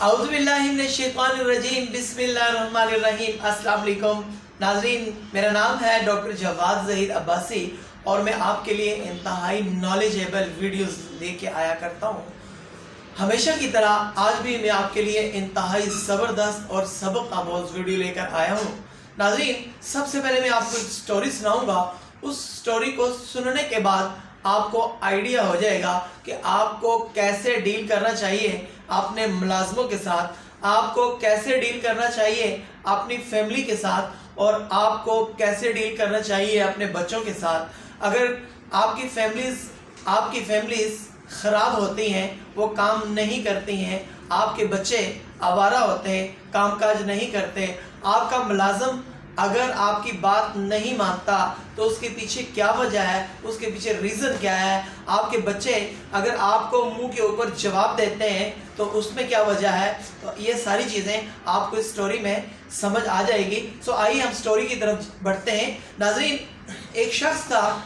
औज़ुबिल्लाहिमिनश्शैतानिर्रजीम बिस्मिल्लाहिर्रहमानिर्रहीम। अस्सलाम वालेकुम नाज़रीन, मेरा नाम है डॉक्टर जवाद ज़हीर अब्बासी और मैं आपके लिए इंतहाई नॉलेजेबल वीडियोस लेके आया करता हूँ। हमेशा की तरह आज भी मैं आपके लिए इंतहाई ज़बरदस्त और सबक आमोज़ वीडियो लेकर आया हूँ। नाज़रीन, सबसे पहले मैं आपको एक स्टोरी सुनाऊँगा। उस स्टोरी को सुनने के बाद आपको आइडिया हो जाएगा कि आपको कैसे डील करना चाहिए अपने मुलाजमों के साथ, आपको कैसे डील करना चाहिए अपनी फैमिली के साथ और आपको कैसे डील करना चाहिए अपने बच्चों के साथ। अगर आपकी फैमिलीज़ ख़राब होती हैं, वो काम नहीं करती हैं, आपके बच्चे आवारा होते हैं, कामकाज नहीं करते, आपका मुलाजम अगर आपकी बात नहीं मानता तो उसके पीछे क्या वजह है, उसके पीछे रीज़न क्या है। आपके बच्चे अगर आपको मुंह के ऊपर जवाब देते हैं तो उसमें क्या वजह है। तो ये सारी चीज़ें आपको इस स्टोरी में समझ आ जाएगी। सो आइए हम स्टोरी की तरफ बढ़ते हैं। नाज़रीन, एक शख्स था,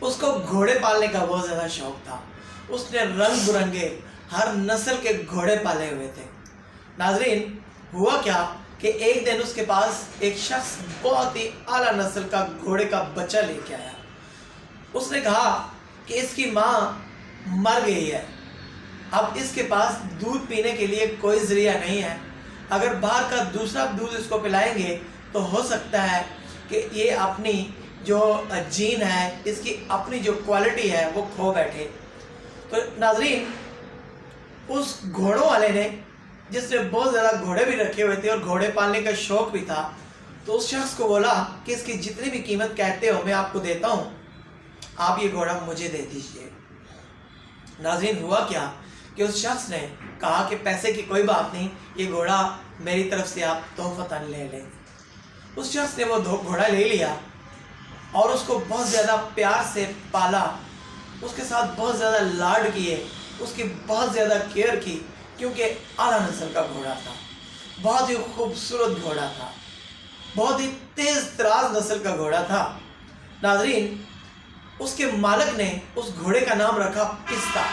उसको घोड़े पालने का बहुत ज़्यादा शौक़ था। उसने रंग बिरंगे हर नस्ल के घोड़े पाले हुए थे। नाज़रीन, हुआ क्या कि एक दिन उसके पास एक शख्स बहुत ही आला नस्ल का घोड़े का बच्चा लेके आया। उसने कहा कि इसकी माँ मर गई है, अब इसके पास दूध पीने के लिए कोई ज़रिया नहीं है। अगर बाहर का दूसरा दूध इसको पिलाएंगे तो हो सकता है कि ये अपनी जो जीन है, इसकी अपनी जो क्वालिटी है वो खो बैठे। तो नाज़रीन, उस घोड़ों वाले ने, जिसने बहुत ज़्यादा घोड़े भी रखे हुए थे और घोड़े पालने का शौक़ भी था, तो उस शख्स को बोला कि इसकी जितनी भी कीमत कहते हो मैं आपको देता हूँ, आप ये घोड़ा मुझे दे दीजिए। नाज़रीन, हुआ क्या कि उस शख्स ने कहा कि पैसे की कोई बात नहीं, ये घोड़ा मेरी तरफ से आप तोहफ़तन ले लें। उस शख्स ने वो घोड़ा ले लिया और उसको बहुत ज़्यादा प्यार से पाला, उसके साथ बहुत ज़्यादा लाड किए, उसकी बहुत ज़्यादा केयर की, क्योंकि आला नस्ल का घोड़ा था, बहुत ही खूबसूरत घोड़ा था, बहुत ही तेज़ तराज नस्ल का घोड़ा था। नाज़रीन, उसके मालिक ने उस घोड़े का नाम रखा पिस्ता।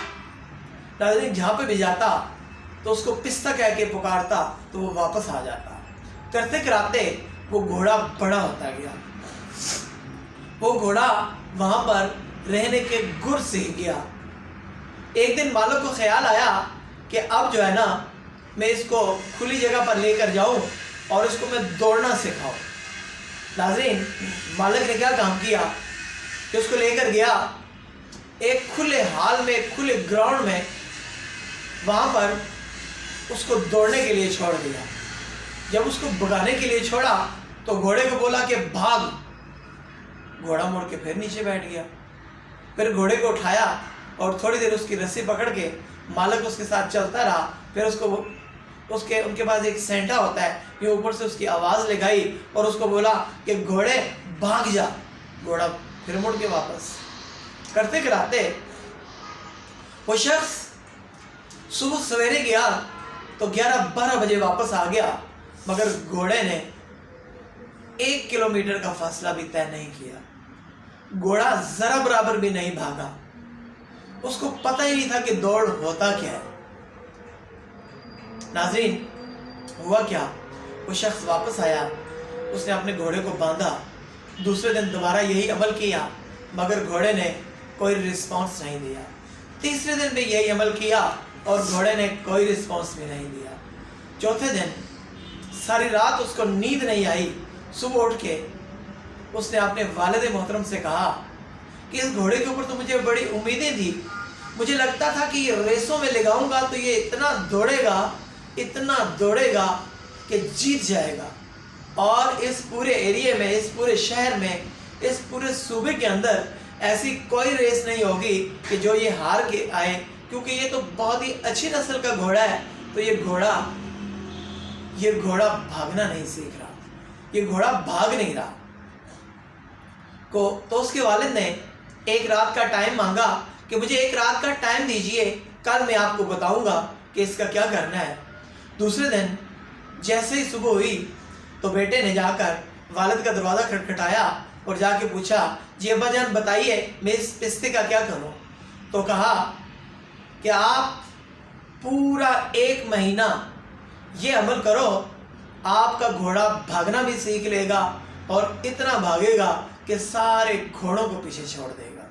नाज़रीन, जहाँ पे भी जाता तो उसको पिस्ता कह के पुकारता तो वो वापस आ जाता। करते कराते वो घोड़ा बड़ा होता गया। वो घोड़ा वहाँ पर रहने के गुर सीख गया। एक दिन मालिक को ख्याल आया कि अब जो है ना, मैं इसको खुली जगह पर लेकर जाऊं और इसको मैं दौड़ना सिखाऊं। नाज़रीन, मालिक ने क्या काम किया कि उसको लेकर गया एक खुले हाल में, खुले ग्राउंड में, वहाँ पर उसको दौड़ने के लिए छोड़ दिया। जब उसको भगाने के लिए छोड़ा तो घोड़े को बोला कि भाग। घोड़ा मुड़ के फिर नीचे बैठ गया। फिर घोड़े को उठाया और थोड़ी देर उसकी रस्सी पकड़ के मालिक उसके साथ चलता रहा। फिर उनके पास एक सेंटा होता है, ये ऊपर से उसकी आवाज़ लगाई और उसको बोला कि घोड़े भाग जा। घोड़ा फिर मुड़ के वापस। करते कराते वो शख्स सुबह सवेरे गया तो 11-12 बजे वापस आ गया, मगर घोड़े ने 1 किलोमीटर का फासला भी तय नहीं किया। घोड़ा ज़रा बराबर भी नहीं भागा। उसको पता ही नहीं था कि दौड़ होता क्या है। नाज़रीन, हुआ क्या, वो शख्स वापस आया, उसने अपने घोड़े को बांधा। दूसरे दिन दोबारा यही अमल किया, मगर घोड़े ने कोई रिस्पॉन्स नहीं दिया। तीसरे दिन भी यही अमल किया और घोड़े ने कोई रिस्पॉन्स भी नहीं दिया। चौथे दिन सारी रात उसको नींद नहीं आई। सुबह उठ के उसने अपने वालिद मोहतरम से कहा कि इस घोड़े के ऊपर तो मुझे बड़ी उम्मीदें थी, मुझे लगता था कि ये रेसों में लगाऊंगा तो ये इतना दौड़ेगा कि जीत जाएगा, और इस पूरे एरिया में, इस पूरे शहर में, इस पूरे सूबे के अंदर ऐसी कोई रेस नहीं होगी कि जो ये हार के आए, क्योंकि ये तो बहुत ही अच्छी नस्ल का घोड़ा है। तो ये घोड़ा भागना नहीं सीख रहा, ये घोड़ा भाग नहीं रहा। तो उसके वालिद ने एक रात का टाइम मांगा कि मुझे एक रात का टाइम दीजिए, कल मैं आपको बताऊंगा कि इसका क्या करना है। दूसरे दिन जैसे ही सुबह हुई तो बेटे ने जाकर वालिद का दरवाज़ा खटखटाया और जाके पूछा, जी अब्बा जान बताइए मैं इस पिस्ते का क्या करूं। तो कहा कि आप पूरा 1 महीना ये अमल करो, आपका घोड़ा भागना भी सीख लेगा और इतना भागेगा कि सारे घोड़ों को पीछे छोड़ देगा।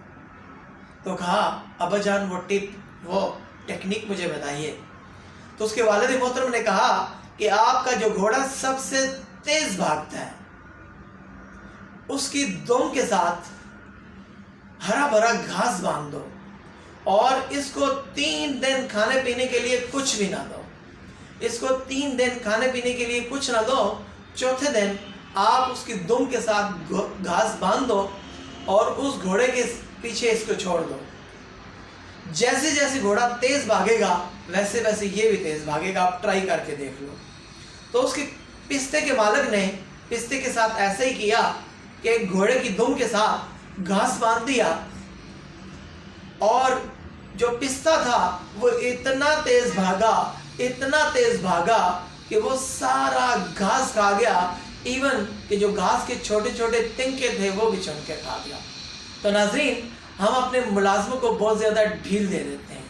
तो कहा अब्बा जान वो टेक्निक मुझे बताइए। तो उसके वालिद मोहतरम ने कहा कि आपका जो घोड़ा सबसे तेज भागता है, उसकी दुम के साथ हरा भरा घास बांध दो और इसको 3 दिन खाने पीने के लिए कुछ भी ना दो। इसको 3 दिन खाने पीने के लिए कुछ ना दो। चौथे दिन आप उसकी दुम के साथ घास बांध दो और उस घोड़े के पीछे इसको छोड़ दो। जैसे जैसे घोड़ा तेज भागेगा वैसे वैसे ये भी तेज भागेगा। आप ट्राई करके देख लो। तो उसके पिस्ते के मालिक ने पिस्ते के साथ ऐसे ही किया कि घोड़े की दुम के साथ घास बांध दिया और जो पिस्ता था वो इतना तेज भागा कि वो सारा घास खा गया। इवन कि जो घास के छोटे छोटे तिनके थे वो भी चुन के खा गया। तो नाज़रीन, हम अपने मुलाजमों को बहुत ज़्यादा ढील दे देते हैं।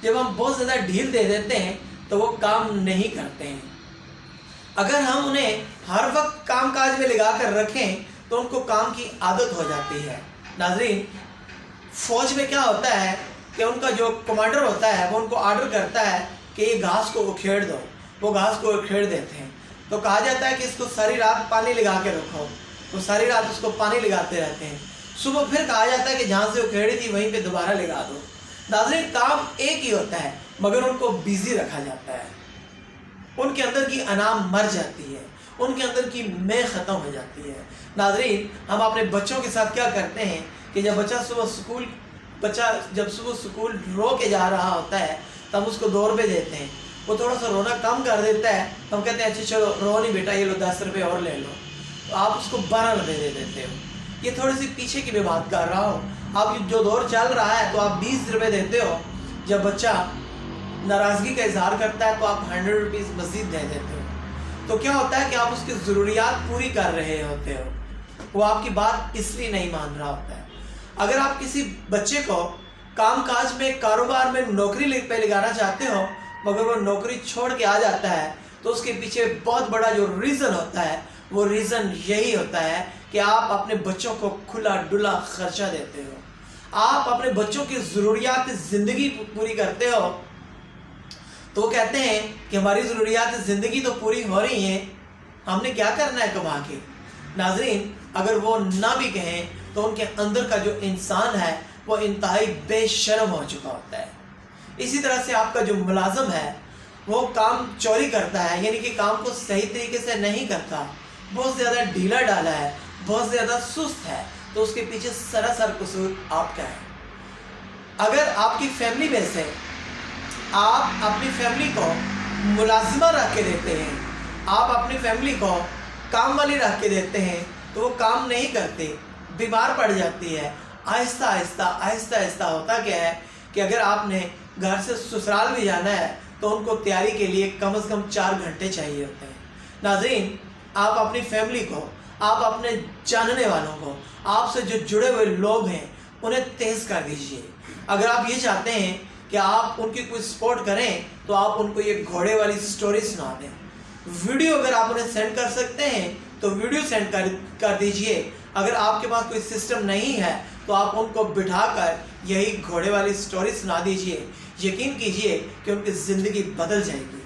जब हम बहुत ज़्यादा ढील दे देते हैं तो वो काम नहीं करते हैं। अगर हम उन्हें हर वक्त काम काज में लगा कर रखें तो उनको काम की आदत हो जाती है। नाज़रीन, फौज में क्या होता है कि उनका जो कमांडर होता है वो उनको आर्डर करता है कि ये घास को उखेड़ दो। वो घास को उखेड़ देते हैं। तो कहा जाता है कि इसको सारी रात पानी लगा के रखो। तो सारी रात उसको पानी लगाते रहते हैं। सुबह फिर कहा जाता है कि जहाँ से उखेड़ी थी वहीं पे दोबारा लगा दो। नाज़रीन, काम एक ही होता है मगर उनको बिजी रखा जाता है। उनके अंदर की अनाम मर जाती है, उनके अंदर की मैं ख़त्म हो जाती है। नाज़रीन, हम अपने बच्चों के साथ क्या करते हैं कि जब बच्चा जब सुबह स्कूल रो के जा रहा होता है तो हम उसको 2 रुपये देते हैं। वो थोड़ा सा रोना कम कर देता है तो हम कहते हैं अच्छा चलो रो नहीं बेटा, ये लो 10 रुपये और ले लो। तो आप उसको 12 रुपये दे देते हो। ये थोड़ी सी पीछे की भी बात कर रहा हूँ। आप जो दौर चल रहा है तो आप 20 रुपये देते हो। जब बच्चा नाराज़गी का इजहार करता है तो आप 100 रुपीज़ मज़ीद दे देते हो। तो क्या होता है कि आप उसकी ज़रूरियात पूरी कर रहे होते हो। वो आपकी बात इसलिए नहीं मान रहा होता है। अगर आप किसी बच्चे को काम काज में, कारोबार में नौकरी पे लगाना चाहते हो मगर वो नौकरी छोड़ के आ जाता है तो उसके पीछे बहुत बड़ा जो रीज़न होता है वो रीज़न यही होता है कि आप अपने बच्चों को खुला डुला खर्चा देते हो। आप अपने बच्चों की ज़रूरियात ज़िंदगी पूरी करते हो। तो वो कहते हैं कि हमारी ज़रूरियात ज़िंदगी तो पूरी हो रही हैं, हमने क्या करना है कमा के। नाज़रीन, अगर वो ना भी कहें तो उनके अंदर का जो इंसान है वो इंतहाई बेशर्म हो चुका होता है। इसी तरह से आपका जो मुलाजम है वो काम चोरी करता है, यानी कि काम को सही तरीके से नहीं करता, बहुत ज़्यादा ढीला डाला है, बहुत ज़्यादा सुस्त है, तो उसके पीछे सरासर कसूर आपका है। अगर आपकी फैमिली में से आप अपनी फैमिली को मुलाजिमा रख के देते हैं, आप अपनी फैमिली को काम वाली रख के देते हैं तो वो काम नहीं करते, बीमार पड़ जाती है। आहिस्ता आहिस्ता होता क्या है कि अगर आपने घर से ससुराल भी जाना है तो उनको तैयारी के लिए कम से कम 4 घंटे चाहिए होते हैं। नाज़रीन, आप अपनी फैमिली को, आप अपने जानने वालों को, आपसे जो जुड़े हुए लोग हैं उन्हें तेज़ कर दीजिए। अगर आप ये चाहते हैं कि आप उनकी कोई सपोर्ट करें तो आप उनको ये घोड़े वाली स्टोरी सुना दें। वीडियो अगर आप उन्हें सेंड कर सकते हैं तो वीडियो सेंड कर दीजिए। अगर आपके पास कोई सिस्टम नहीं है तो आप उनको बिठाकर यही घोड़े वाली स्टोरी सुना दीजिए। यकीन कीजिए कि उनकी ज़िंदगी बदल जाएगी।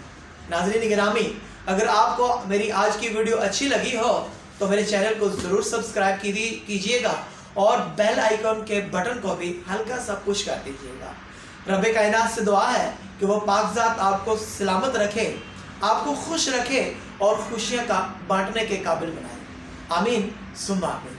नाज़रीन गिरामी, अगर आपको मेरी आज की वीडियो अच्छी लगी हो तो मेरे चैनल को ज़रूर सब्सक्राइब कीजिएगा और बेल आइकन के बटन को भी हल्का सा पुश कर दीजिएगा। रब कायनात से दुआ है कि वो पाकज़ात आपको सलामत रखे, आपको खुश रखे और खुशियाँ का बांटने के काबिल बनाए। आमीन सुम्मा आमीन।